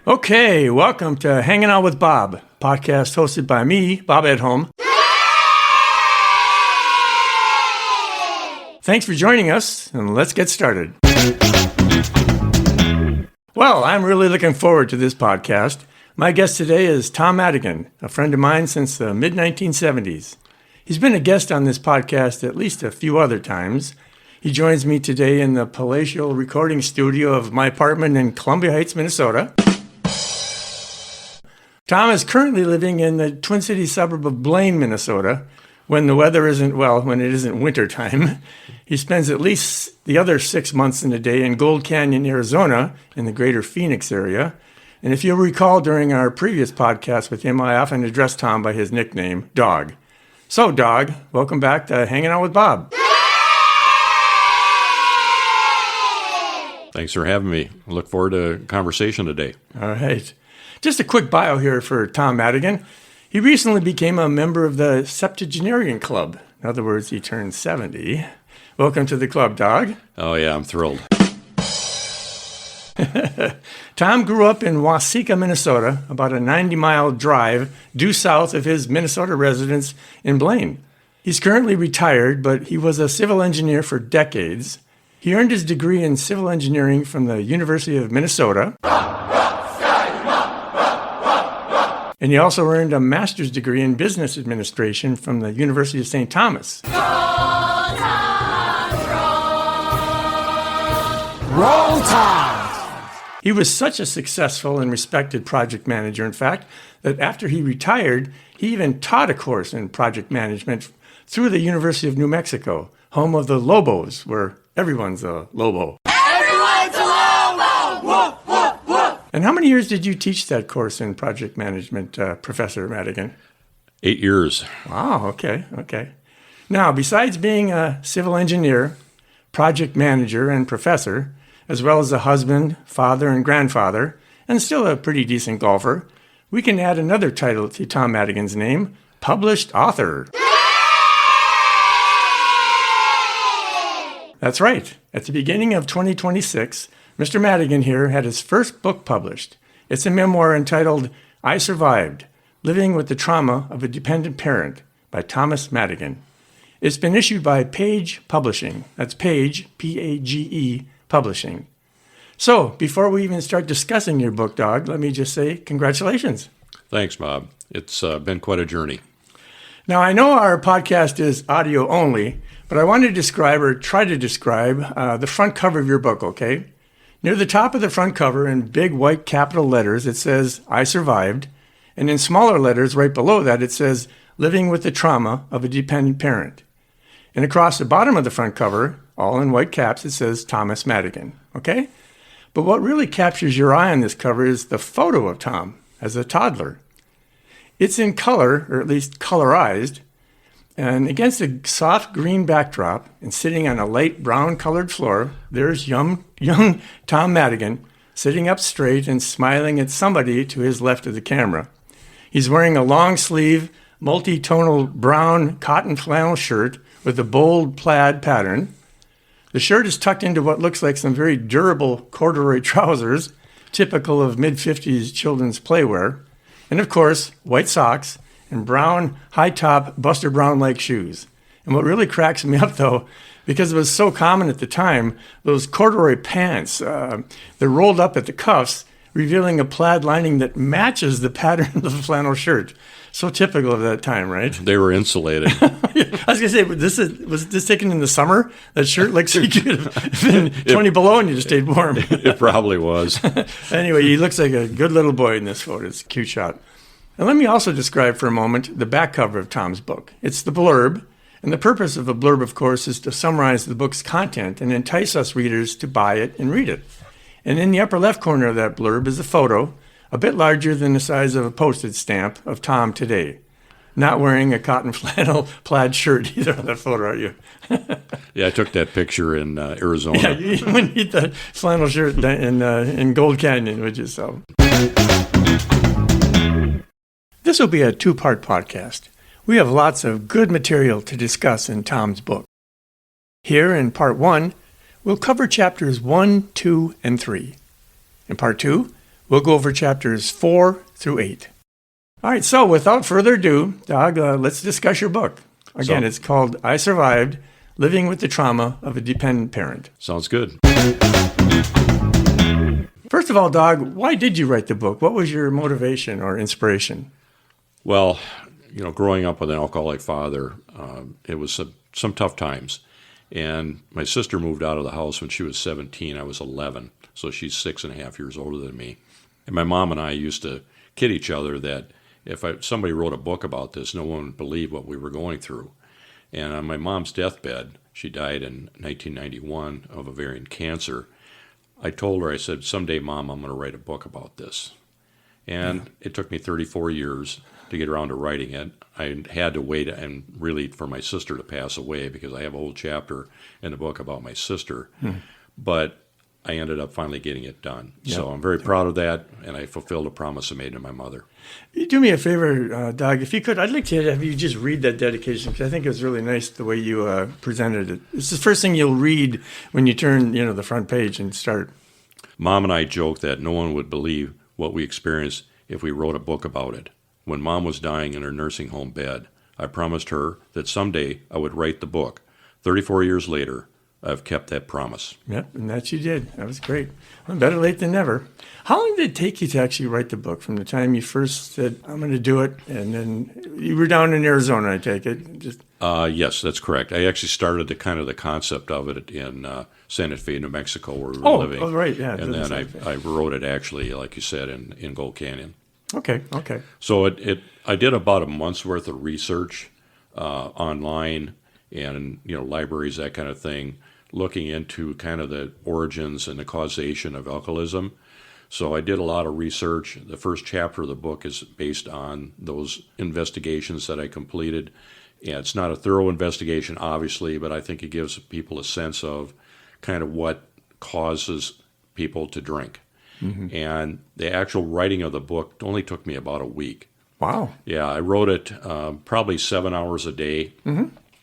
Okay, welcome to Hanging Out with Bob, podcast hosted by me, Bob Edholm. Thanks for joining us, and let's get started. Well, I'm really looking forward to this podcast. My guest today is Tom Madigan, a friend of mine since the mid-1970s. He's been a guest on this podcast at least a few other times. He joins me today in the palatial recording studio of my apartment in Columbia Heights, Minnesota. Tom is currently living in the Twin Cities suburb of Blaine, Minnesota, when the weather isn't, when it isn't wintertime. He spends at least the other 6 months in a day in Gold Canyon, Arizona, in the greater Phoenix area. And if you'll recall during our previous podcast with him, I often addressed Tom by his nickname, Dog. So, Dog, welcome back to Hanging Out with Bob. Thanks for having me. I look forward to a conversation today. All right. Just a quick bio here for Tom Madigan. He recently became a member of the Septuagenarian Club. In other words, he turned 70. Welcome to the club, Dog. Oh, yeah, I'm thrilled. Tom grew up in Waseca, Minnesota, about a 90-mile drive due south of his Minnesota residence in Blaine. He's currently retired, but he was a civil engineer for decades. He earned his degree in civil engineering from the University of Minnesota. And he also earned a master's degree in business administration from the University of St. Thomas. Roll Tide! He was such a successful and respected project manager, in fact, that after he retired, he even taught a course in project management through the University of New Mexico, home of the Lobos, where everyone's a Lobo. Everyone's a Lobo! Woof, woof, woof! And how many years did you teach that course in project management, Professor Madigan? 8 years. Wow, okay. Now, besides being a civil engineer, project manager, and professor, as well as a husband, father, and grandfather, and still a pretty decent golfer, we can add another title to Tom Madigan's name, published author. That's right. At the beginning of 2026, Mr. Madigan here had his first book published. It's a memoir entitled I Survived, Living with the Trauma of a Dependent Parent by Thomas Madigan. It's been issued by Page Publishing. That's Page, P-A-G-E, Publishing. So, before we even start discussing your book, Dog, let me just say congratulations. Thanks, Bob. It's been quite a journey. Now, I know our podcast is audio only, but I want to describe or try to describe the front cover of your book, okay? Near the top of the front cover, in big white capital letters, it says, I survived. And in smaller letters right below that, it says, living with the trauma of a dependent parent. And across the bottom of the front cover, all in white caps, it says Thomas Madigan, okay? But what really captures your eye on this cover is the photo of Tom as a toddler. It's in color, or at least colorized, and against a soft green backdrop and sitting on a light brown-colored floor, there's young Tom Madigan sitting up straight and smiling at somebody to his left of the camera. He's wearing a long-sleeve, multi-tonal brown cotton flannel shirt with a bold plaid pattern. The shirt is tucked into what looks like some very durable corduroy trousers, typical of mid-50s children's playwear, and of course, white socks and brown, high-top Buster Brown-like shoes. And what really cracks me up, though, because it was so common at the time, those corduroy pants, they're rolled up at the cuffs, revealing a plaid lining that matches the pattern of the flannel shirt. So typical of that time, right? They were insulated. I was going to say, was this taken in the summer? That shirt looks like you could have been 20 below and you just stayed warm. It probably was. Anyway, he looks like a good little boy in this photo. It's a cute shot. And let me also describe for a moment the back cover of Tom's book. It's the blurb, and the purpose of the blurb, of course, is to summarize the book's content and entice us readers to buy it and read it. And in the upper left corner of that blurb is a photo, a bit larger than the size of a postage stamp, of Tom today. Not wearing a cotton flannel plaid shirt either on that photo, are you? Yeah, I took that picture in Arizona. Yeah, you wouldn't eat that flannel shirt in Gold Canyon, would you? So. This will be a two-part podcast. We have lots of good material to discuss in Tom's book. Here in Part 1, we'll cover chapters 1, 2, and 3. In Part 2, We'll go over chapters 4 through 8. All right, so without further ado, Doug, let's discuss your book. Again, it's called I Survived, Living with the Trauma of a Dependent Parent. Sounds good. First of all, Doug, why did you write the book? What was your motivation or inspiration? Well, growing up with an alcoholic father, it was some tough times. And my sister moved out of the house when she was 17. I was 11, so she's 6.5 years older than me. And my mom and I used to kid each other that if somebody wrote a book about this, no one would believe what we were going through. And on my mom's deathbed, she died in 1991 of ovarian cancer. I told her, I said, someday, Mom, I'm going to write a book about this. And It took me 34 years to get around to writing it. I had to wait and really for my sister to pass away because I have a whole chapter in the book about my sister. But I ended up finally getting it done. So I'm very proud of that, and I fulfilled a promise I made to my mother. You do me a favor, Doug, if you could, I'd like to have you just read that dedication because I think it was really nice the way you presented it. It's the first thing you'll read when you turn, the front page and start. Mom and I joked that no one would believe what we experienced if we wrote a book about it. When Mom was dying in her nursing home bed, I promised her that someday I would write the book. 34 years later, I've kept that promise. Yep, and that you did. That was great. Well, better late than never. How long did it take you to actually write the book from the time you first said, I'm going to do it, and then you were down in Arizona, I take it? Yes, that's correct. I actually started the concept of it in Santa Fe, New Mexico, where we were living. Oh, right, yeah. And then I wrote it actually, like you said, in Gold Canyon. Okay. So I did about a month's worth of research online and libraries, that kind of thing, looking into kind of the origins and the causation of alcoholism. So I did a lot of research. The first chapter of the book is based on those investigations that I completed. And it's not a thorough investigation, obviously, but I think it gives people a sense of kind of what causes people to drink. Mm-hmm. And the actual writing of the book only took me about a week. Wow. Yeah, I wrote it probably 7 hours a day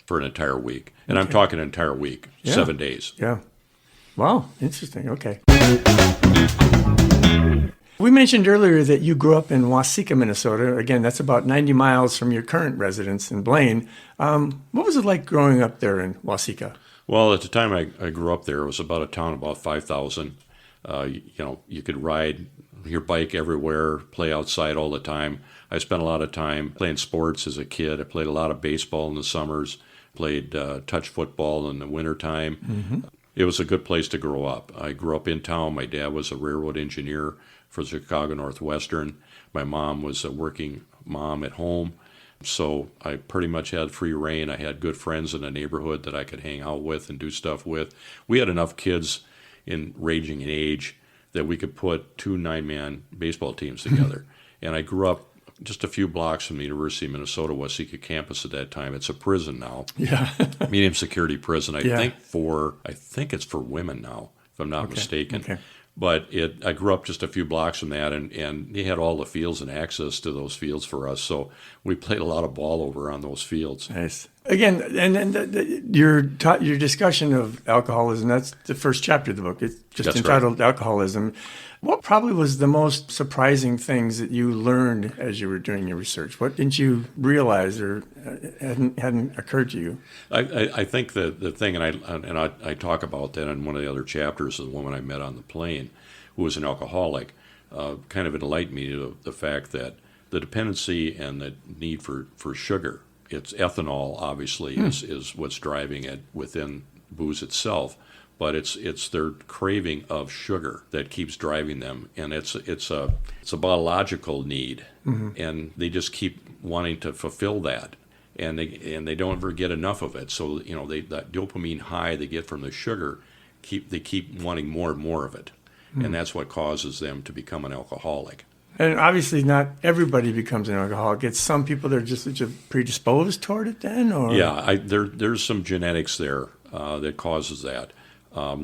for an entire week. And I'm talking an entire week, 7 days. Yeah. Wow, interesting. Okay. We mentioned earlier that you grew up in Waseca, Minnesota. Again, that's about 90 miles from your current residence in Blaine. What was it like growing up there in Waseca? Well, at the time I grew up there, it was about a town of about 5,000. You could ride your bike everywhere, play outside all the time. I spent a lot of time playing sports as a kid. I played a lot of baseball in the summers, played touch football in the wintertime. Mm-hmm. It was a good place to grow up. I grew up in town. My dad was a railroad engineer for Chicago Northwestern. My mom was a working mom at home. So I pretty much had free reign. I had good friends in the neighborhood that I could hang out with and do stuff with. We had enough kids ranging in age that we could put 2 9-man baseball teams together. And I grew up just a few blocks from the University of Minnesota Waseca campus at that time. It's a prison now. Yeah. Medium security prison. I think it's for women now, if I'm not mistaken. Okay. But I grew up just a few blocks from that, and they had all the fields and access to those fields for us. So we played a lot of ball over on those fields. Nice. Again, and your discussion of alcoholism, that's the first chapter of the book. It's just entitled Alcoholism. What probably was the most surprising things that you learned as you were doing your research? What didn't you realize or hadn't occurred to you? I think the thing, and I talk about that in one of the other chapters, the woman I met on the plane who was an alcoholic, kind of enlightened me to the fact that the dependency and the need for sugar, it's ethanol, obviously, is what's driving it within booze itself. But it's their craving of sugar that keeps driving them, and it's a biological need, and they just keep wanting to fulfill that, and they don't ever get enough of it. So that dopamine high they get from the sugar, they keep wanting more and more of it, and that's what causes them to become an alcoholic. And obviously, not everybody becomes an alcoholic. It's some people that are just predisposed toward it. Then, or there's some genetics there that causes that.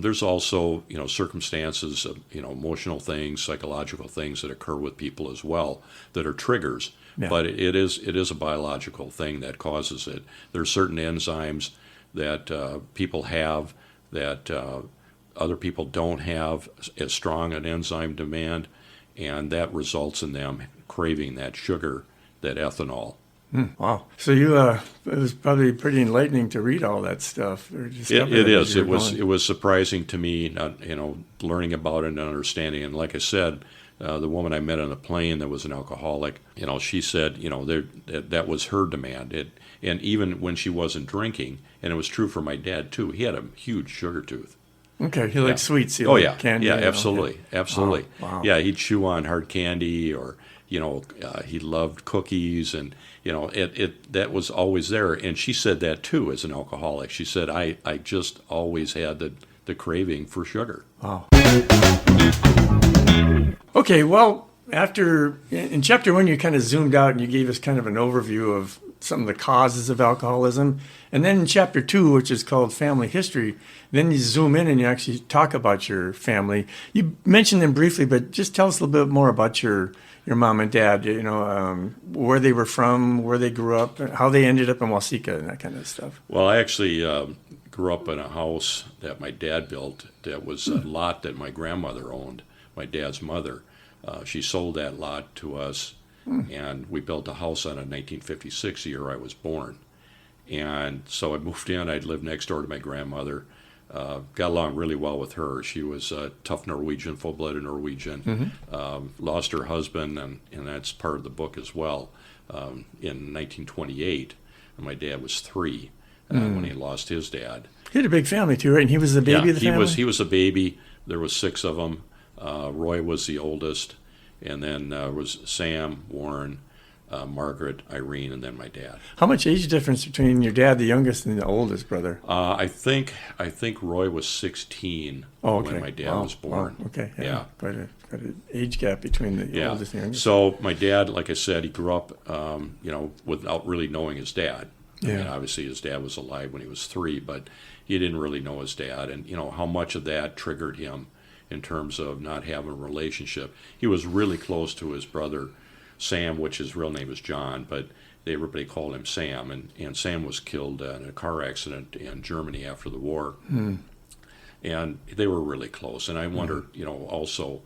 There's also, circumstances, emotional things, psychological things that occur with people as well that are triggers. Yeah. But it is a biological thing that causes it. There are certain enzymes that people have that other people don't have as strong an enzyme demand, and that results in them craving that sugar, that ethanol. Wow. So it was probably pretty enlightening to read all that stuff. Or It is. It was surprising to me, learning about it and understanding. And like I said, the woman I met on the plane that was an alcoholic, she said, that was her demand. And even when she wasn't drinking, and it was true for my dad too, he had a huge sugar tooth. Okay, he liked sweets. He Oh liked yeah, candy. yeah, absolutely, absolutely. Wow. Yeah, he'd chew on hard candy, or he loved cookies, and that was always there. And she said that too as an alcoholic. She said, I just always had the craving for sugar. Wow. Okay, well, in chapter 1, you kind of zoomed out and you gave us kind of an overview of some of the causes of alcoholism. And then in chapter 2, which is called Family History, then you zoom in and you actually talk about your family. You mentioned them briefly, but just tell us a little bit more about your mom and dad, where they were from, where they grew up, how they ended up in Waseca and that kind of stuff. Well, I actually grew up in a house that my dad built that was a lot that my grandmother owned, my dad's mother. She sold that lot to us, and we built a house on it in 1956, the year I was born. And so I moved in. I'd lived next door to my grandmother. Got along really well with her. She was a tough Norwegian, full-blooded Norwegian. Lost her husband, and that's part of the book as well, in 1928. And my dad was 3 when he lost his dad. He had a big family too, right? And he was the baby of the family? He was a baby. There was 6 of them. Roy was the oldest, and then was Sam, Warren, Margaret, Irene, and then my dad. How much age difference between your dad, the youngest, and the oldest brother? I think Roy was 16 when my dad was born. Wow. Okay, yeah. Quite an age gap between the oldest and the youngest. So my dad, like I said, he grew up, without really knowing his dad. Yeah. I mean, obviously his dad was alive when he was 3, but he didn't really know his dad, and how much of that triggered him in terms of not having a relationship. He was really close to his brother Sam, which his real name is John, but everybody called him Sam, and Sam was killed in a car accident in Germany after the war. And they were really close. And I wonder, also,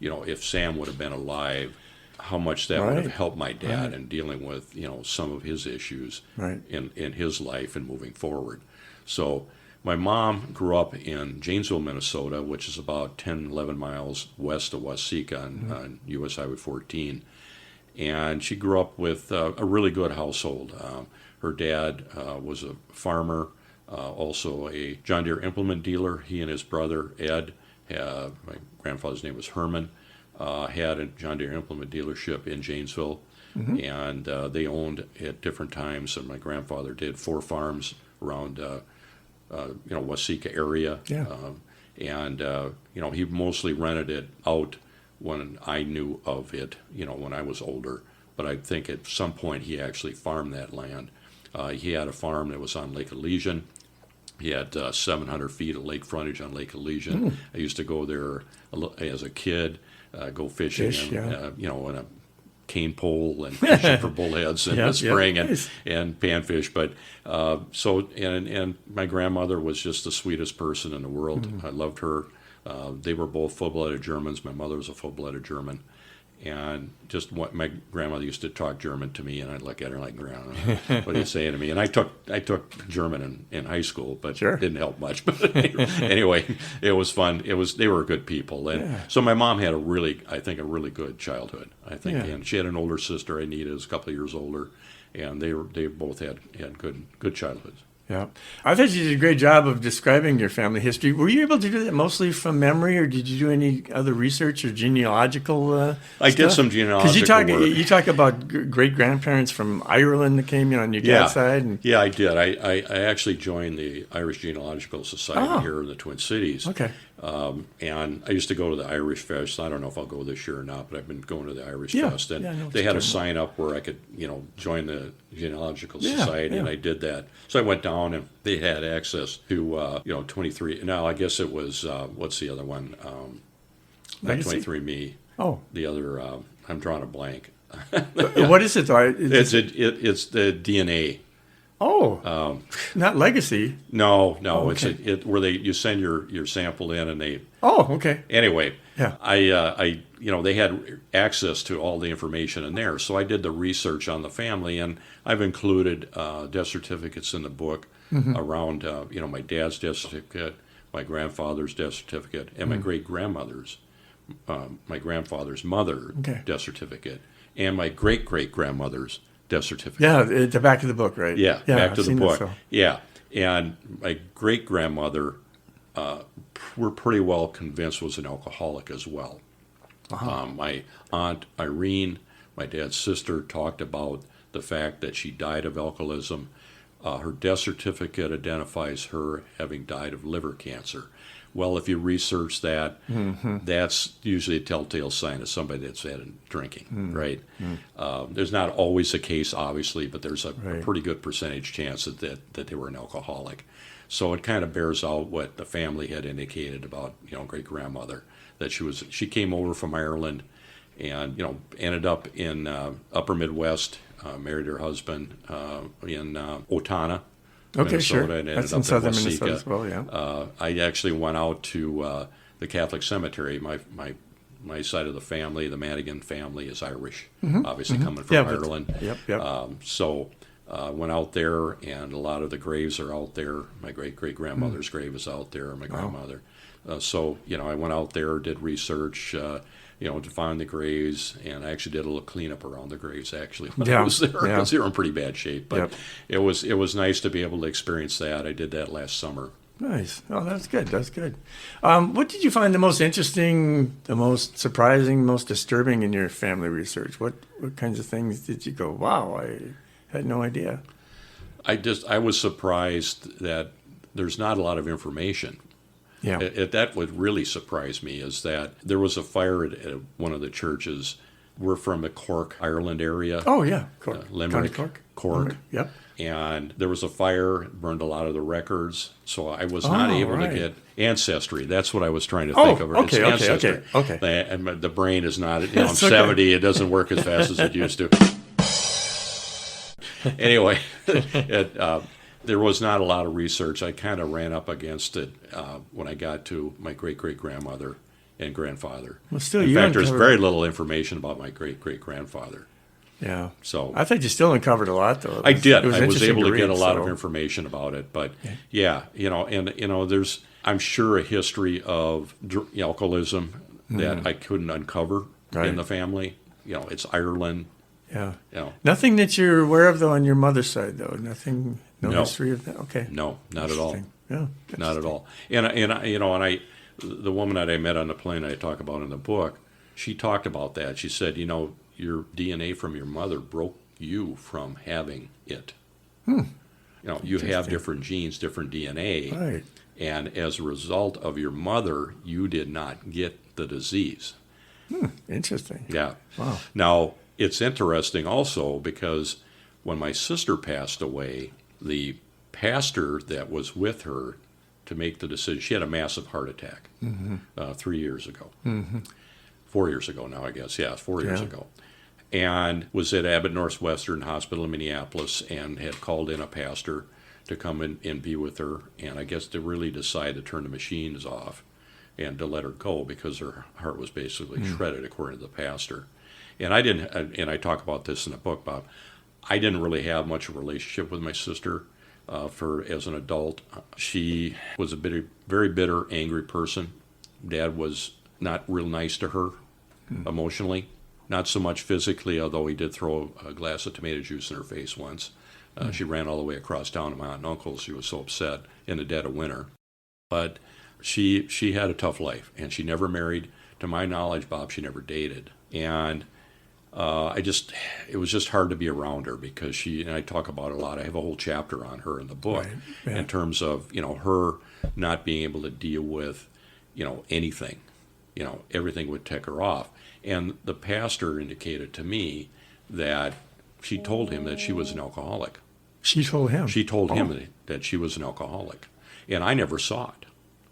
if Sam would have been alive, how much that would have helped my dad in dealing with, some of his issues in his life and moving forward. So my mom grew up in Janesville, Minnesota, which is about 10, 11 miles west of Waseca on US Highway 14. And she grew up with a really good household. Her dad was a farmer, also a John Deere implement dealer. He and his brother, Ed, my grandfather's name was Herman, had a John Deere implement dealership in Janesville. And they owned at different times, and my grandfather did 4 farms around Waseca area. He mostly rented it out when I knew of it, when I was older. But I think at some point he actually farmed that land. He had a farm that was on Lake Elysian. He had 700 feet of lake frontage on Lake Elysian. I used to go there as a kid, go fishing, in a cane pole and fishing for bullheads in the spring and panfish. But and my grandmother was just the sweetest person in the world. I loved her. They were both full-blooded Germans. My mother was a full-blooded German. And just what my grandmother used to talk German to me, and I'd look at her like, "What are you saying to me?" And I took German in high school, but it didn't help much. But anyway, it was fun. They were good people, and so my mom had a really good childhood. I think, and she had an older sister, Anita, who's a couple of years older, and they both had good childhoods. Yeah. I thought you did a great job of describing your family history. Were you able to do that mostly from memory, or did you do any other research or genealogical I did some genealogical work. You talk about great-grandparents from Ireland that came on your dad's side. Yeah, I did. I actually joined the Irish Genealogical Society here in the Twin Cities. Okay. And I used to go to the Irish Fest. I don't know if I'll go this year or not, but I've been going to the Irish Fest. And they had a sign up where I could, join the Genealogical Society, and I did that. So I went down, and they had access to, 23. Now, I guess it was, what's the other one? Not 23andMe. Oh. The other, I'm drawing a blank. What is it, though? It's the DNA. Oh, not legacy. No, Oh, it's okay. where you send your sample in and they. Oh, okay. Anyway, Yeah. I they had access to all the information in there, so I did the research on the family, and I've included death certificates in the book around my dad's death certificate, my grandfather's death certificate, and my great grandmother's, my grandfather's mother Okay. death certificate, and my great great grandmother's death certificate. Yeah, at the back of the book, right? Yeah, back to I've the seen book. that, so. Yeah, and my great grandmother, we're pretty well convinced was an alcoholic as well. My aunt Irene, my dad's sister, talked about the fact that she died of alcoholism. Her death certificate identifies her having died of liver cancer. Well, if you research that, that's usually a telltale sign of somebody that's had drinking, right? There's not always a case, obviously, but there's a pretty good percentage chance that they were an alcoholic. So it kind of bears out what the family had indicated about great grandmother, that she came over from Ireland, and ended up in Upper Midwest, married her husband in Otana, Okay, Minnesota, sure. and ended That's up in southern Waseca. Minnesota as well, yeah. I actually went out to the Catholic cemetery. My side of the family, the Madigan family, is Irish, obviously coming from Ireland. Yep. So went out there, and a lot of the graves are out there. My great-great-grandmother's grave is out there, my grandmother. So I went out there, did research, to find the graves, and I actually did a little cleanup around the graves, actually, when I was there, because they were in pretty bad shape. But it was nice to be able to experience that. I did that last summer. Nice. Oh, that's good. That's good. What did you find the most interesting, the most surprising, most disturbing in your family research? What kinds of things did you go, wow, I had no idea? I was surprised that there's not a lot of information. Yeah. That would really surprise me, is that there was a fire at one of the churches. We're from the Cork, Ireland area. Oh, yeah. Cork. Limerick, County Cork. Limerick. Yep. And there was a fire, burned a lot of the records, so I was not able to get Ancestry. That's what I was trying to think of. Okay. And the brain is not, I'm It's okay. 70, it doesn't work as fast as it used to. Anyway, there was not a lot of research. I kind of ran up against it when I got to my great-great-grandmother and grandfather. Well, still, in you fact, there's uncovered- very little information about my great-great-grandfather. Yeah. So I think you still uncovered a lot, though. I did. It was I was interesting able to get read, a lot so. of information about it. But there's, I'm sure, a history of alcoholism that I couldn't uncover in the family. It's Ireland. Yeah. You know, Nothing that you're aware of, though, on your mother's side, though? No No. history of that? Okay. no, not at all. Interesting. Yeah. Not at all. And the woman that I met on the plane I talk about in the book, she talked about that. She said, your DNA from your mother broke you from having it. You have different genes, different DNA. Right. And as a result of your mother, you did not get the disease. Interesting. Yeah. Wow. Now, it's interesting also because when my sister passed away, the pastor that was with her to make the decision, she had a massive heart attack 3 years ago. 4 years ago now, I guess. Yeah, 4 years ago. And was at Abbott Northwestern Hospital in Minneapolis and had called in a pastor to come in and be with her, and I guess to really decide to turn the machines off and to let her go because her heart was basically shredded, according to the pastor. And I talk about this in the book, Bob. I didn't really have much of a relationship with my sister as an adult. She was a very bitter, angry person. Dad was not real nice to her emotionally. Not so much physically, although he did throw a glass of tomato juice in her face once. She ran all the way across town to my aunt and uncle. She was so upset in the dead of winter. But she had a tough life, and she never married. To my knowledge, Bob, she never dated. And it was just hard to be around her because and I talk about it a lot. I have a whole chapter on her in the book in terms of, her not being able to deal with, anything. Everything would tick her off. And the pastor indicated to me that she told him that she was an alcoholic. She told him? She told him that she was an alcoholic. And I never saw it.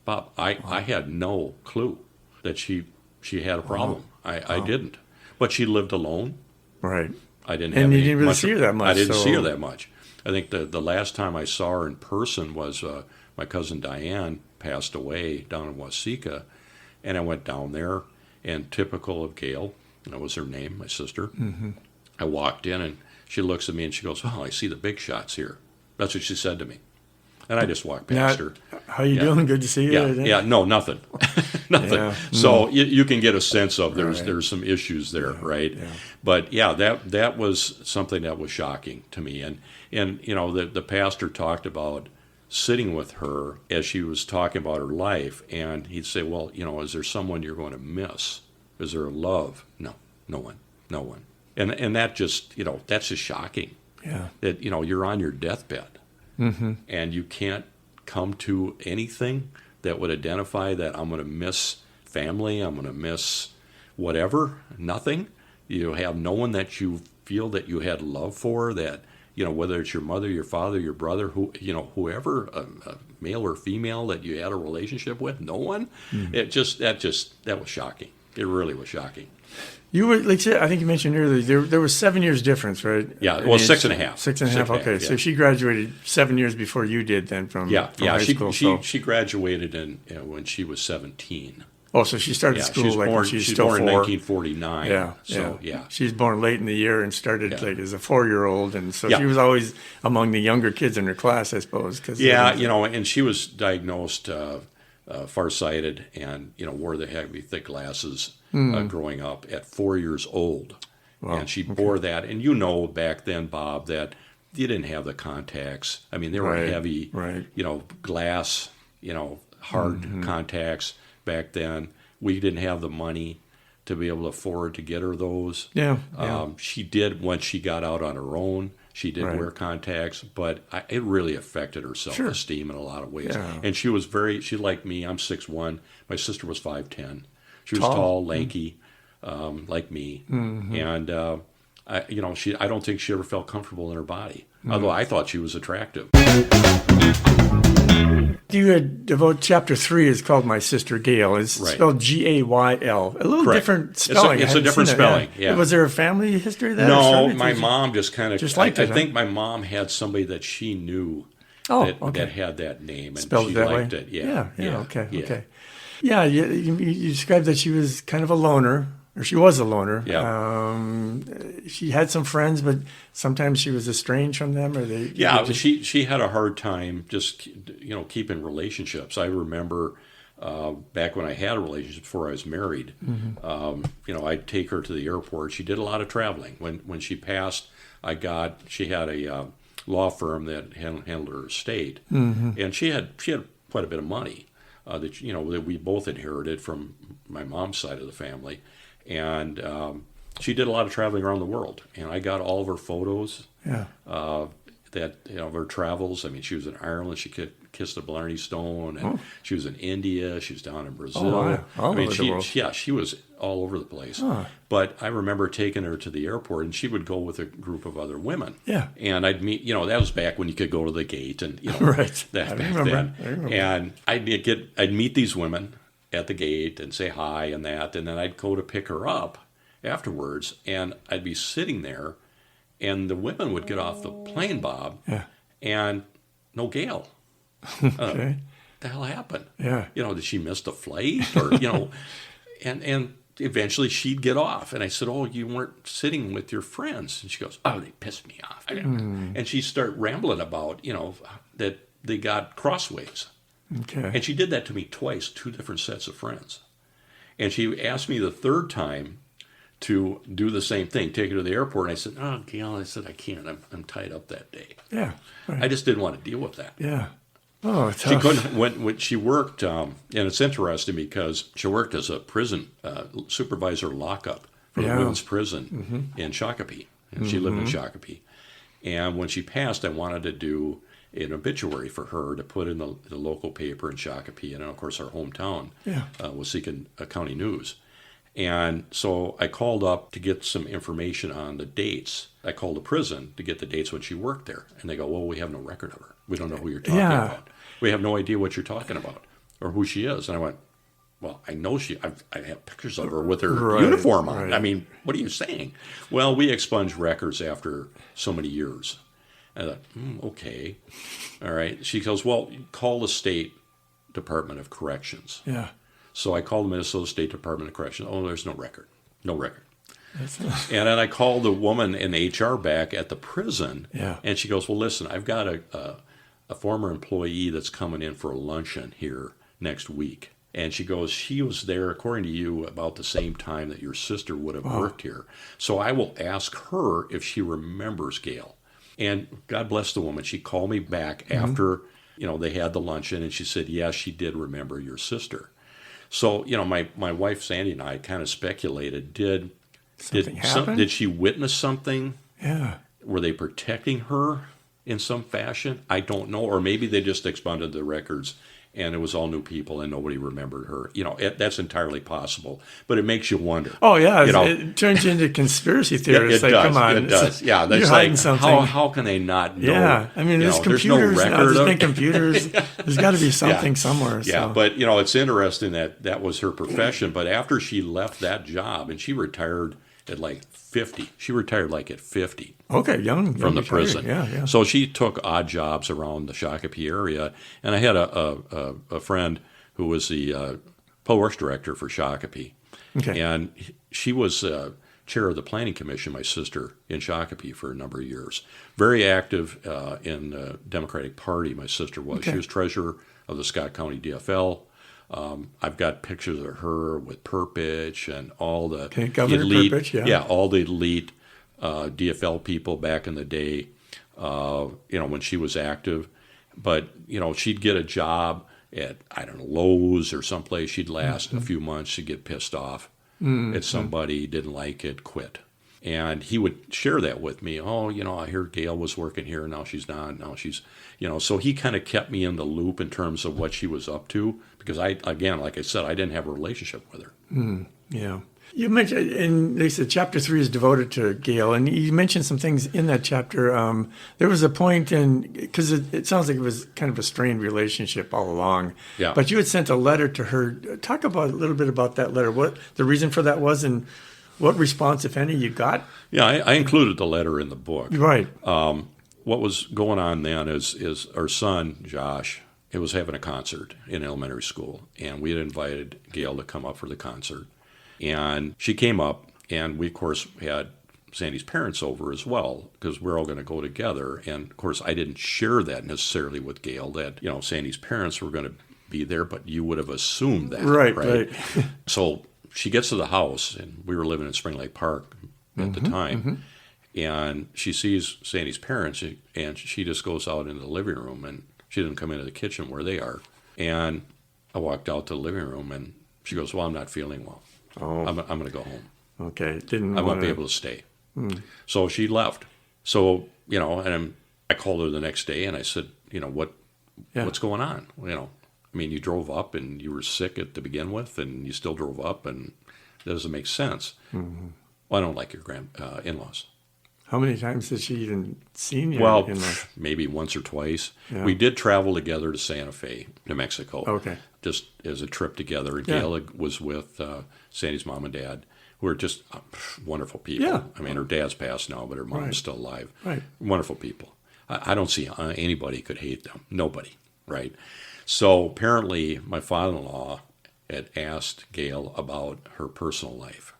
Bob, I had no clue that she had a problem. I didn't. But she lived alone. Right. I didn't And have you any didn't really much, see her that much. I didn't see her that much. I think the last time I saw her in person was my cousin Diane passed away down in Waseca, and I went down there, and typical of Gail, that was her name, my sister. Mm-hmm. I walked in, and she looks at me, and she goes, "Oh, I see the big shots here." That's what she said to me. And I just walked past her. How you doing? Good to see you. Yeah, no, nothing. Nothing. Yeah. So you can get a sense of Right. there's some issues there, right? Yeah. But yeah, that was something that was shocking to me. And the pastor talked about sitting with her as she was talking about her life, and he'd say, "Well, is there someone you're going to miss? Is there a love?" No one. And that just, that's just shocking. Yeah. That, you're on your deathbed. Mm-hmm. And you can't come to anything that would identify that I'm going to miss family, I'm going to miss whatever, nothing. You have no one that you feel that you had love for, that, whether it's your mother, your father, your brother, whoever, male or female that you had a relationship with, no one. Mm. That was shocking. It really was shocking. You were, like I think you mentioned earlier, there was 7 years difference, right? Yeah, well, 6.5. 6.5, okay. Yeah. So she graduated 7 years before you did then from high school. She graduated when she was 17. Oh, so she started school when she was still born 4. in 1949. Yeah, so, She was born late in the year and started as a 4-year-old, and so Yeah. she was always among the younger kids in her class, I suppose. And she was diagnosed farsighted and, wore the heavy, thick glasses growing up at 4 years old. Wow. And she bore that. And back then, Bob, that you didn't have the contacts. I mean, they were heavy, glass, hard contacts back then. We didn't have the money to be able to afford to get her those. Yeah. She did when she got out on her own. She did wear contacts, but it really affected her self-esteem in a lot of ways. Yeah. And she like me, I'm 6'1". My sister was 5'10". She was tall, lanky, like me. Mm-hmm. And, I don't think she ever felt comfortable in her body, although I thought she was attractive. You devote chapter 3 is called My Sister Gail. It's spelled Gayl. A little different spelling. It's a different spelling. Yeah. Was there a family history of that? No, my mom just kind of. Just liked it. I think my mom had somebody that she knew that had that name, and spelled she that liked way? it. Yeah. Okay. Yeah, you described that she was kind of a loner. Or she was a loner. Yeah. She had some friends, but sometimes she was estranged from them, or they. Yeah, she had a hard time just keeping relationships. I remember back when I had a relationship before I was married. Mm-hmm. I'd take her to the airport. She did a lot of traveling. When she passed, she had a law firm that handled her estate, and she had quite a bit of money that we both inherited from my mom's side of the family. And she did a lot of traveling around the world, and I got all of her photos. Yeah. Of her travels. I mean, she was in Ireland. She kissed the Blarney Stone, and she was in India. She was down in Brazil. Oh, wow. All over the world. She was all over the place. But I remember taking her to the airport, and she would go with a group of other women. Yeah. And I'd meet. That was back when you could go to the gate, and right. That back then. I remember. And I'd meet these women at the gate and say hi and that, and then I'd go to pick her up afterwards, and I'd be sitting there, and the women would get off the plane, Bob, and no Gail. Okay. The hell happened? Yeah. Did she miss the flight? Or, and eventually she'd get off, and I said, "Oh, you weren't sitting with your friends?" And she goes, "Oh, they pissed me off." And she'd start rambling about, that they got crossways. Okay. And she did that to me twice, 2 different sets of friends. And she asked me the third time to do the same thing, take her to the airport. And I said, "Oh, Gail," I said, "I can't. I'm tied up that day." Yeah. Right. I just didn't want to deal with that. Yeah. Oh, tough. She couldn't. When she worked, and it's interesting because she worked as a prison supervisor lockup for the women's prison in Shakopee. And she lived in Shakopee. And when she passed, I wanted to do an obituary for her to put in the local paper in Shakopee, and of course our hometown, Waseca County News. And so I called up to get some information on the dates. I called the prison to get the dates when she worked there, and they go, "Well, we have no record of her. We don't know who you're talking about. We have no idea what you're talking about or who she is." And I went, "Well, I know I have pictures of her with her uniform on. Right. I mean, what are you saying?" "Well, we expunge records after so many years." I thought, okay. All right. She goes, well, call the State Department of Corrections. Yeah. So I called the Minnesota State Department of Corrections. Oh, there's no record. No record. That's And then I called the woman in HR back at the prison, Yeah. and she goes, well, listen, I've got a former employee that's coming in for a luncheon here next week. And she goes, she was there, according to you, about the same time that your sister would have worked here. So I will ask her if she remembers Gail. And God bless the woman. She called me back after, they had the luncheon, and she said, yes, she did remember your sister. So, my wife, Sandy, and I kind of speculated, did she witness something? Yeah. Were they protecting her in some fashion? I don't know. Or maybe they just expunged the records and it was all new people and nobody remembered her. That's entirely possible. But it makes you wonder. Oh, yeah. It turns you into conspiracy theorists. It does. Come on. It does. Yeah. That's you're hiding something. How can they not know? Yeah. I mean, there's computers. There's no record There's of been computers. There's got to be something somewhere. Yeah. So. But, it's interesting that was her profession. But after she left that job, and she retired at like 50. She retired like at 50. Okay, young from the prison. Yeah. So she took odd jobs around the Shakopee area, and I had a friend who was the public works director for Shakopee, and she was chair of the planning commission. My sister in Shakopee for a number of years, very active in the Democratic Party. My sister was. She was treasurer of the Scott County DFL. I've got pictures of her with Perpich and all the Governor elite, Perpich, all the elite DFL people back in the day, when she was active. But, she'd get a job at, I don't know, Lowe's or someplace. She'd last a few months. She'd get pissed off at somebody, didn't like it, quit. And he would share that with me. Oh, I hear Gail was working here. Now she's not. Now she's, so he kind of kept me in the loop in terms of what she was up to. Because like I said, I didn't have a relationship with her. Yeah. You mentioned, and they said chapter 3 is devoted to Gail, and you mentioned some things in that chapter. There was a point because it sounds like it was kind of a strained relationship all along. Yeah. But you had sent a letter to her. Talk about a little bit about that letter, what the reason for that was, and what response, if any, you got. Yeah, I included the letter in the book. Right. What was going on then is our son, Josh, he was having a concert in elementary school, and we had invited Gail to come up for the concert. And she came up, and we, of course, had Sandy's parents over as well, because we're all going to go together. And, of course, I didn't share that necessarily with Gail, that, Sandy's parents were going to be there, but you would have assumed that. Right. So she gets to the house, and we were living in Spring Lake Park at the time, and she sees Sandy's parents, and she just goes out into the living room, and she didn't come into the kitchen where they are. And I walked out to the living room, and she goes, well, I'm not feeling well. I'm going to go home. Okay. I won't be able to stay. So she left. So, and I called her the next day, and I said, what's going on? You drove up, and you were sick to begin with, and you still drove up, and that doesn't make sense. Well, I don't like your in-laws. How many times has she even seen you? Well, maybe once or twice. Yeah. We did travel together to Santa Fe, New Mexico. Okay. Just as a trip together. Gail was with Sandy's mom and dad, who are just wonderful people. Yeah. Her dad's passed now, but her mom is still alive. Right. Wonderful people. I don't see anybody could hate them. Nobody, right? So apparently my father-in-law had asked Gail about her personal life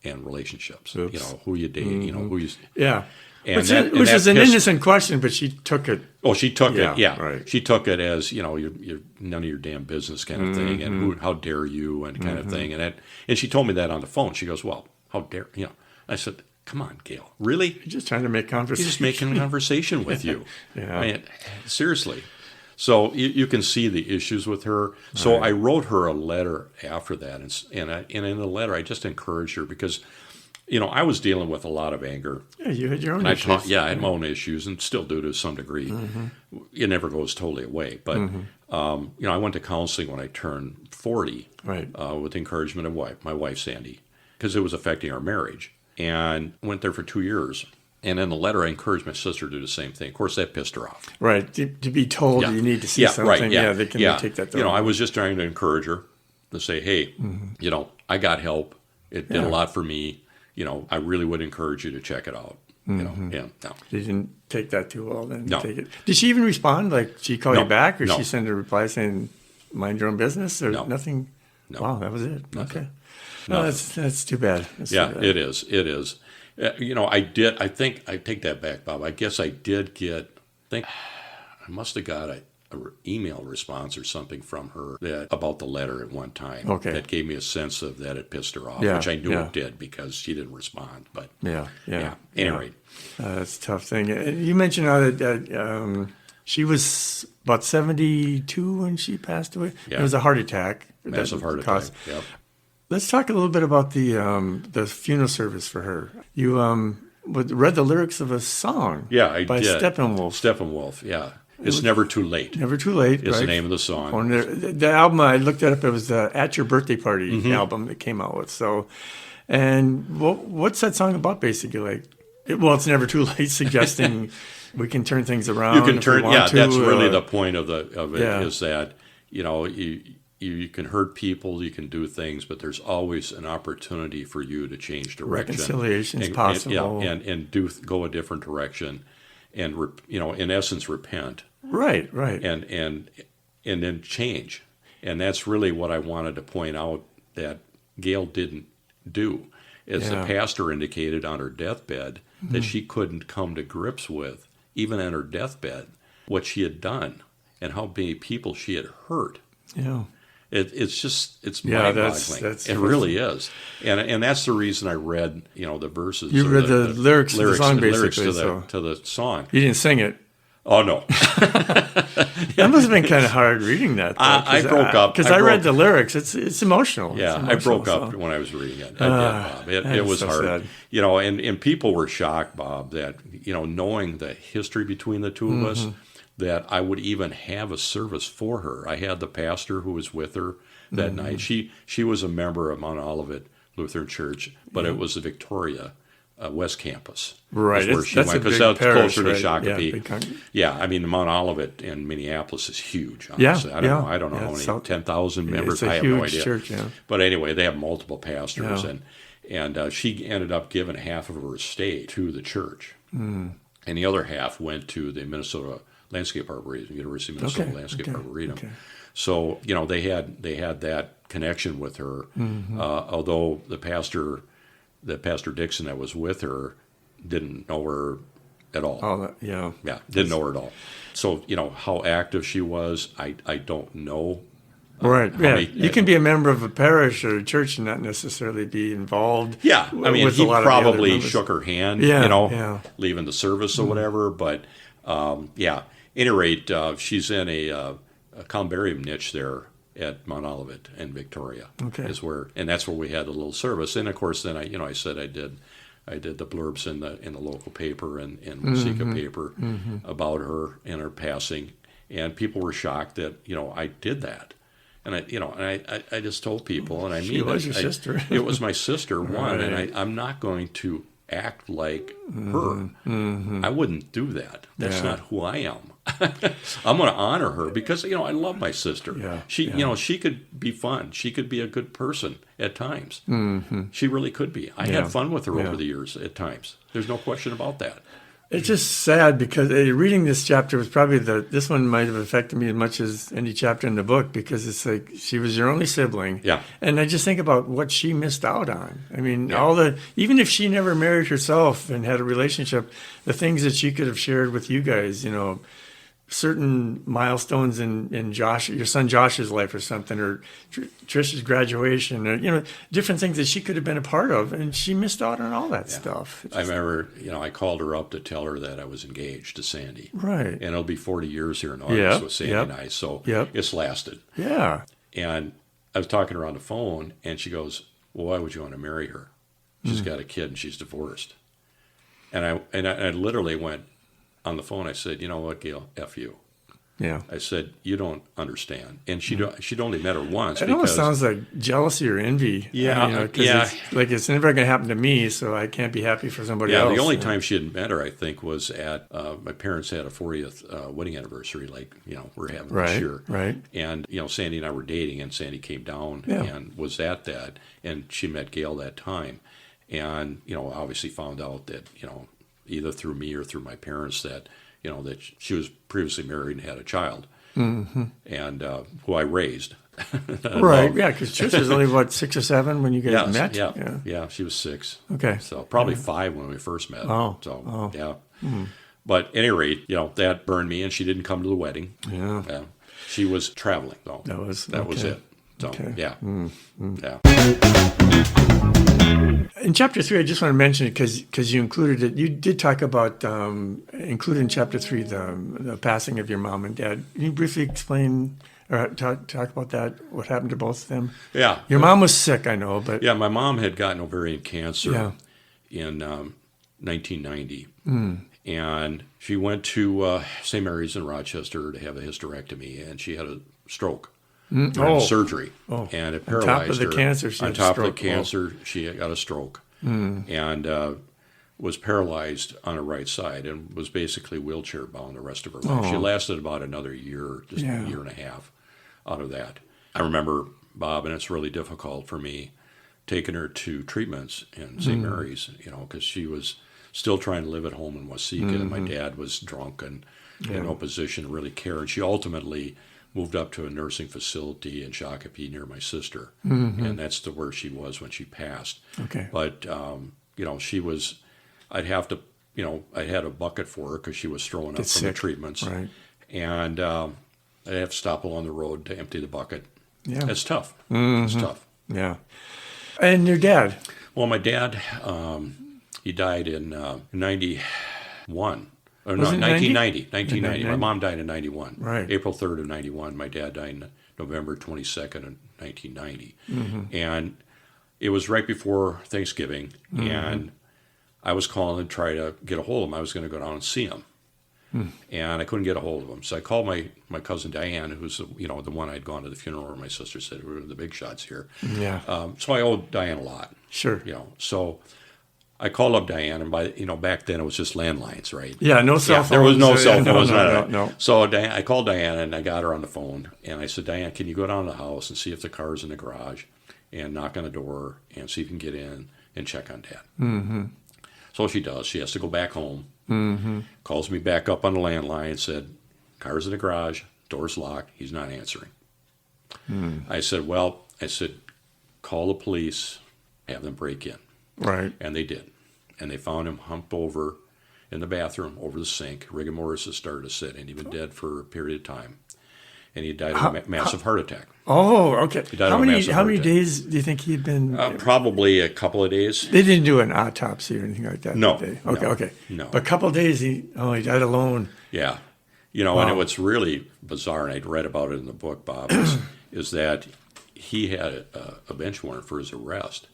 and relationships. Oops. Who you date, who you... Yeah. And which is an innocent question, but she took it. Oh, she took it. Yeah, right. She took it as you're none of your damn business kind of thing, and how dare you and kind of thing, and she told me that on the phone. She goes, "Well, how dare you?" I said, "Come on, Gail, really? You're just trying to make conversation. He's just making a conversation with you. Yeah. Seriously." So you can see the issues with her. So I wrote her a letter after that, and in the letter I just encouraged her because. I was dealing with a lot of anger. Yeah, you had your own issues. I had my own issues and still do to some degree. It never goes totally away. But, I went to counseling when I turned 40 with the encouragement of my wife, Sandy, because it was affecting our marriage. And went there for 2 years. And in the letter, I encouraged my sister to do the same thing. Of course, that pissed her off. Right. To be told you need to see something. Right, They can take that. I was just trying to encourage her to say, hey, I got help. It did a lot for me. I really would encourage you to check it out. yeah, no. She didn't take that too well then. No. Take it. Did she even respond? Like, she call No. you back, or No. she send a reply saying, mind your own business, or No. nothing? No. Wow, that was it. Nothing. Okay. No, that's too bad. That's Yeah, too bad. it is. It is. I think I take that back, Bob. I guess I did I must have got a email response or something from her about the letter at one time. Okay. That gave me a sense of that it pissed her off, Yeah, which I knew yeah. it did because she didn't respond. But Yeah. Anyway, That's a tough thing. You mentioned how that she was about 72 when she passed away. Yeah. It was a heart attack. massive that heart caused- attack. Yep. Let's talk a little bit about the funeral service for her. You read the lyrics of a song. Yeah, I by did. Steppenwolf. Steppenwolf. Yeah, it's never too late. Never Too Late. Is right? the name of the song. On the album, I looked it up. It was the At Your Birthday Party Mm-hmm. album that came out with. So, and what's that song about? Basically, like, it's never too late. Suggesting we can turn things around. You can if we turn. want Yeah, to, that's really the point of it. Yeah. Is that you can hurt people, you can do things, but there's always an opportunity for you to change direction. Reconciliation is possible. And go a different direction, and in essence, repent. Right. And then change. And that's really what I wanted to point out that Gail didn't do. As the pastor indicated on her deathbed, that she couldn't come to grips with, even on her deathbed, what she had done and how many people she had hurt. Yeah. It's mind-boggling. It really is. And that's the reason I read, the verses. You read the lyrics of the song, lyrics basically. to the song. You didn't sing it. Oh, no. That must have been kind of hard reading that. I broke up. Because I read the lyrics. It's emotional. Yeah, It's I broke emotional, up so. when I was reading it. I did, Bob. It was so hard. sad. And people were shocked, Bob, that, knowing the history between the two of us, that I would even have a service for her. I had the pastor who was with her that night. She was a member of Mount Olivet Lutheran Church, but it was the Victoria West Campus. Right. Where she That's went, a big that's parish, closer to right? Shakopee. Yeah, I mean, Mount Olivet in Minneapolis is huge. Yeah, Honestly. I don't know how many, 10,000 members. It's a I have huge no idea. church, yeah. But anyway, they have multiple pastors, Yeah. and she ended up giving half of her estate to the church, and the other half went to the Minnesota Landscape Arboretum, University of Minnesota Landscape Arboretum. Okay. So they had that connection with her, although the pastor Dixon that was with her didn't know her at all. Didn't know her at all. So how active she was, I don't know. Right. Yeah. You can be a member of a parish or a church and not necessarily be involved. Yeah. I mean, with he a lot of the other probably members. shook her hand, Yeah. leaving the service or whatever. But at any rate, she's in a columbarium niche there at Mount Olivet in Victoria. Okay. And that's where we had a little service. And of course, then I said I did the blurbs in the local paper and Waseca paper about her and her passing, and people were shocked that I did that. And I just told people, and I mean, She was your sister. It was my sister, one, Right. and I'm not going to act like her. I wouldn't do that. That's not who I am. I'm going to honor her because I love my sister. Yeah, She could be fun. She could be a good person at times. She really could be. I had fun with her over the years at times. There's no question about that. It's just sad because reading this chapter was probably this one might have affected me as much as any chapter in the book, because it's like she was your only sibling. Yeah. And I just think about what she missed out on. I mean, even if she never married herself and had a relationship, the things that she could have shared with you guys, certain milestones in Josh, your son Josh's life or something, or Trish's graduation, or different things that she could have been a part of, and she missed out on all that stuff. I remember, I called her up to tell her that I was engaged to Sandy. Right. And it'll be 40 years here in August with Sandy and I, so it's lasted. Yeah. And I was talking to her on the phone, and she goes, "Well, why would you want to marry her? She's got a kid and she's divorced." And I literally went on the phone. I said, "You know what, Gail? F you." Yeah. I said, "You don't understand." And she'd only met her once. It almost sounds like jealousy or envy. Yeah, It's never going to happen to me, so I can't be happy for somebody else. Yeah, the only time she had met her, I think, was at my parents had a 40th wedding anniversary, we're having this year. Right. And Sandy and I were dating, and Sandy came down and was at that, and she met Gail that time, and obviously found out that either through me or through my parents, that that she was previously married and had a child, and who I raised. Right, yeah, because Trish was only, what, 6 or 7 when you guys met? Yeah, she was 6. Okay. So probably 5 when we first met. Oh. So, Oh. yeah. But at any rate, that burned me, and she didn't come to the wedding. Yeah. She was traveling, though. That was it. So, Okay. yeah. Yeah. In chapter 3, I just want to mention it because you included it. You did talk about, included in chapter 3, the passing of your mom and dad. Can you briefly explain or talk about that, what happened to both of them? Yeah. Your mom was sick, I know, but... Yeah, my mom had gotten ovarian cancer in 1990. And she went to St. Mary's in Rochester to have a hysterectomy, and she had a stroke. Surgery, and it paralyzed her. On top of the cancer, she On had a top stroke. of the cancer, she got a stroke, and was paralyzed on her right side, and was basically wheelchair bound the rest of her life. She lasted about another year, just a year and a half out of that. I remember, Bob, and it's really difficult for me, taking her to treatments in St. Mary's, because she was still trying to live at home in Waseca, and my dad was drunk and in no position to really care. And she ultimately moved up to a nursing facility in Shakopee near my sister, and that's where she was when she passed. Okay. But she was. I had a bucket for her because she was throwing up from the treatments, right? And I'd have to stop along the road to empty the bucket. Yeah, it's tough. It's tough. Yeah. And your dad? Well, my dad, he died in 91. Or no, Was it 1990. 1990. My mom died in 91. Right. April 3rd of 91. My dad died in November 22nd of 1990. And it was right before Thanksgiving, and I was calling to try to get a hold of him. I was going to go down and see him. And I couldn't get a hold of him. So I called my cousin Diane, who's the one I'd gone to the funeral where my sister said, we were the big shots here. Yeah. So I owed Diane a lot. Sure. So I called up Diane, and back then it was just landlines, right? Yeah, no cell phones. There was no cell phones. No. So I called Diane, and I got her on the phone, and I said, Diane, can you go down to the house and see if the car's in the garage, and knock on the door, and see if you can get in and check on Dad. So she does. She has to go back home. Calls me back up on the landline and said, car's in the garage, door's locked, he's not answering. I said, call the police, have them break in. Right. And they did. And they found him humped over in the bathroom over the sink. Rigor mortis had started to set, and he'd been dead for a period of time. And he died of a massive heart attack. Oh, okay. He died of a massive How heart many attack. days do you think he'd been? Probably a couple of days. They didn't do an autopsy or anything like that, No, did they? no, Okay. no. But a couple of days, he died alone. Yeah. Wow. And what's really bizarre, and I'd read about it in the book, Bob, is that he had a bench warrant for his arrest,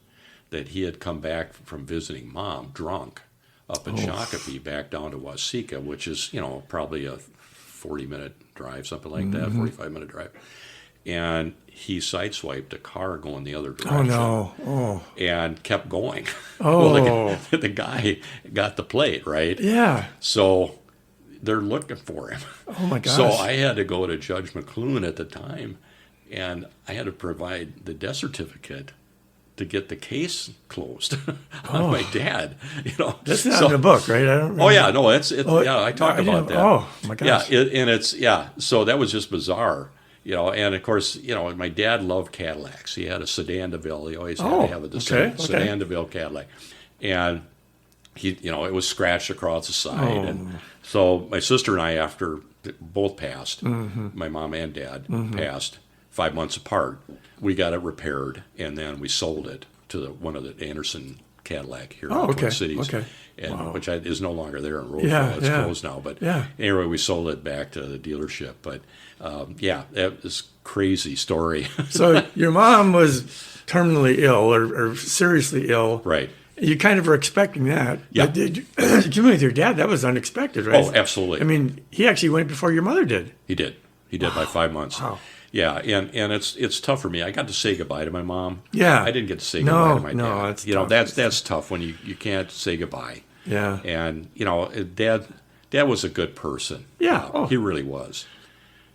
that he had come back from visiting Mom drunk up in Shakopee back down to Waseca, which is, probably a 40-minute drive, something like that, 45-minute drive. And he sideswiped a car going the other direction. Oh, no. Oh. And kept going. Oh. Well, the guy got the plate, right? Yeah. So they're looking for him. Oh, my gosh. So I had to go to Judge McLuhan at the time, and I had to provide the death certificate to get the case closed on my dad. That's not in the book, right? I don't remember. Oh yeah, no, I talk about that. Oh my gosh. Yeah, so that was just bizarre. And of course, my dad loved Cadillacs. He had a sedan DeVille. He always had to have a sedan DeVille Cadillac, and he, it was scratched across the side. And so my sister and I, after both passed, my mom and dad passed 5 months apart, we got it repaired, and then we sold it to one of the Anderson Cadillac here in Twin Cities, and which is no longer there in Roseville. It's closed now. But anyway, we sold it back to the dealership. But that was crazy story. So your mom was terminally ill or seriously ill. Right. You kind of were expecting that. Yeah. But did you with your dad, that was unexpected, right? Oh, absolutely. I mean, he actually went before your mother did. He did by 5 months. Wow. Yeah, and it's tough for me. I got to say goodbye to my mom. Yeah. I didn't get to say goodbye to my dad. No, it's tough. That's tough when you can't say goodbye. Yeah. And Dad was a good person. Yeah. He really was.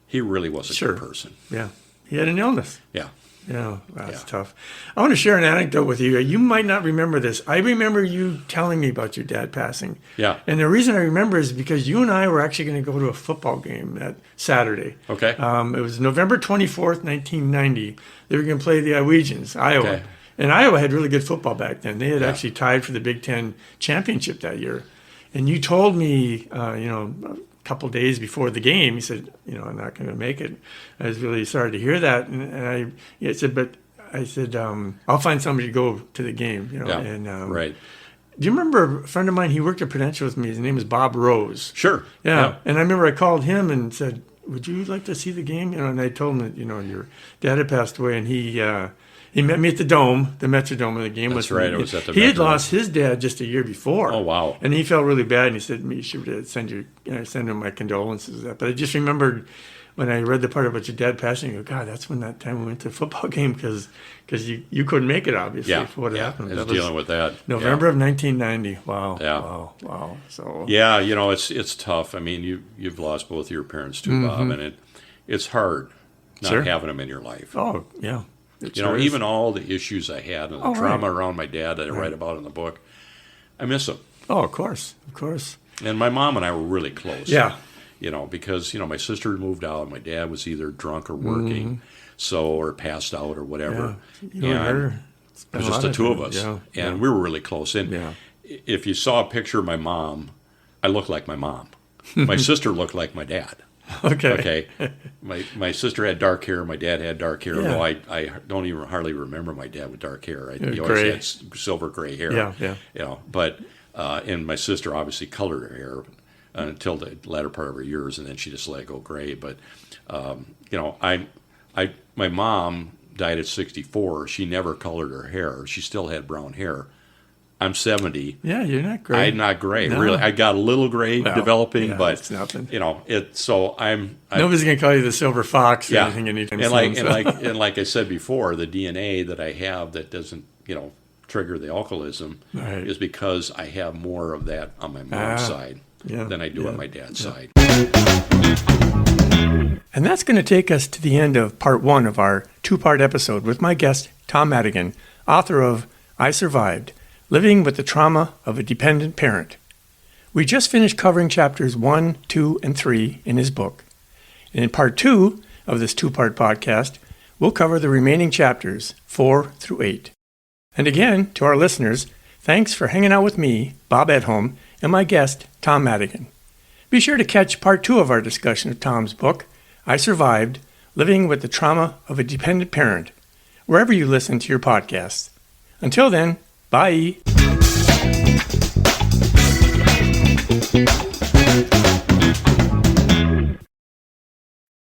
He really was a good person. Yeah. He had an illness. Yeah. Yeah, that's tough. I want to share an anecdote with you. You might not remember this. I remember you telling me about your dad passing. Yeah. And the reason I remember is because you and I were actually going to go to a football game that Saturday. Okay. It was November 24th, 1990. They were going to play the Iowegians, Iowa. Okay. And Iowa had really good football back then. They had Yeah. actually tied for the Big Ten championship that year. And you told me, a couple days before the game, he said, I'm not going to make it. I was really sorry to hear that. And I said, I'll find somebody to go to the game, Yeah. And Right. do you remember a friend of mine, he worked at Prudential with me. His name is Bob Rose. Sure. Yeah. And I remember I called him and said, would you like to see the game? And I told him that, your dad had passed away, and he met me at the Dome, the Metrodome, when the game was. That's right. It was at the He had Metrodome. lost his dad just a year before. Oh, wow. And he felt really bad, and he said, you should send him my condolences. But I just remembered when I read the part about your dad passing, I go, God, that's when that time we went to a football game because you couldn't make it, obviously, for what happened. I was That dealing with that. November of 1990. Wow. Yeah. Wow. So. Yeah, it's tough. I mean, you've lost both of your parents too, Bob, and it's hard not Sure. having them in your life. Oh, yeah. Even all the issues I had and the trauma around my dad that I write about in the book, I miss them. Oh, of course. And my mom and I were really close. Yeah. Because my sister had moved out, my dad was either drunk or working, or passed out or whatever. Yeah. It was just the two of us, and we were really close. And if you saw a picture of my mom, I looked like my mom. My sister looked like my dad. Okay. My sister had dark hair. My dad had dark hair. Yeah. Although I don't even hardly remember my dad with dark hair. He Gray. always had silver gray hair. Yeah. But and my sister obviously colored her hair until the latter part of her years, and then she just let it go gray. But my mom died at 64. She never colored her hair. She still had brown hair. I'm 70. Yeah, you're not gray. I'm not gray, No. really. I got a little gray developing, but it's nothing. So Nobody's gonna call you the silver fox or anything anytime soon. And like I said before, the DNA that I have that doesn't trigger the alcoholism is because I have more of that on my mom's side than I do on my dad's side. And that's going to take us to the end of part one of our two-part episode with my guest, Tom Madigan, author of I Survived, Living with the Trauma of a Dependent Parent. We just finished covering chapters 1, 2, and 3 in his book. And in part 2 of this two-part podcast, we'll cover the remaining chapters 4 through 8. And again, to our listeners, thanks for hanging out with me, Bob Edholm, and my guest, Tom Madigan. Be sure to catch part 2 of our discussion of Tom's book, I Survived, Living with the Trauma of a Dependent Parent, wherever you listen to your podcasts. Until then, bye.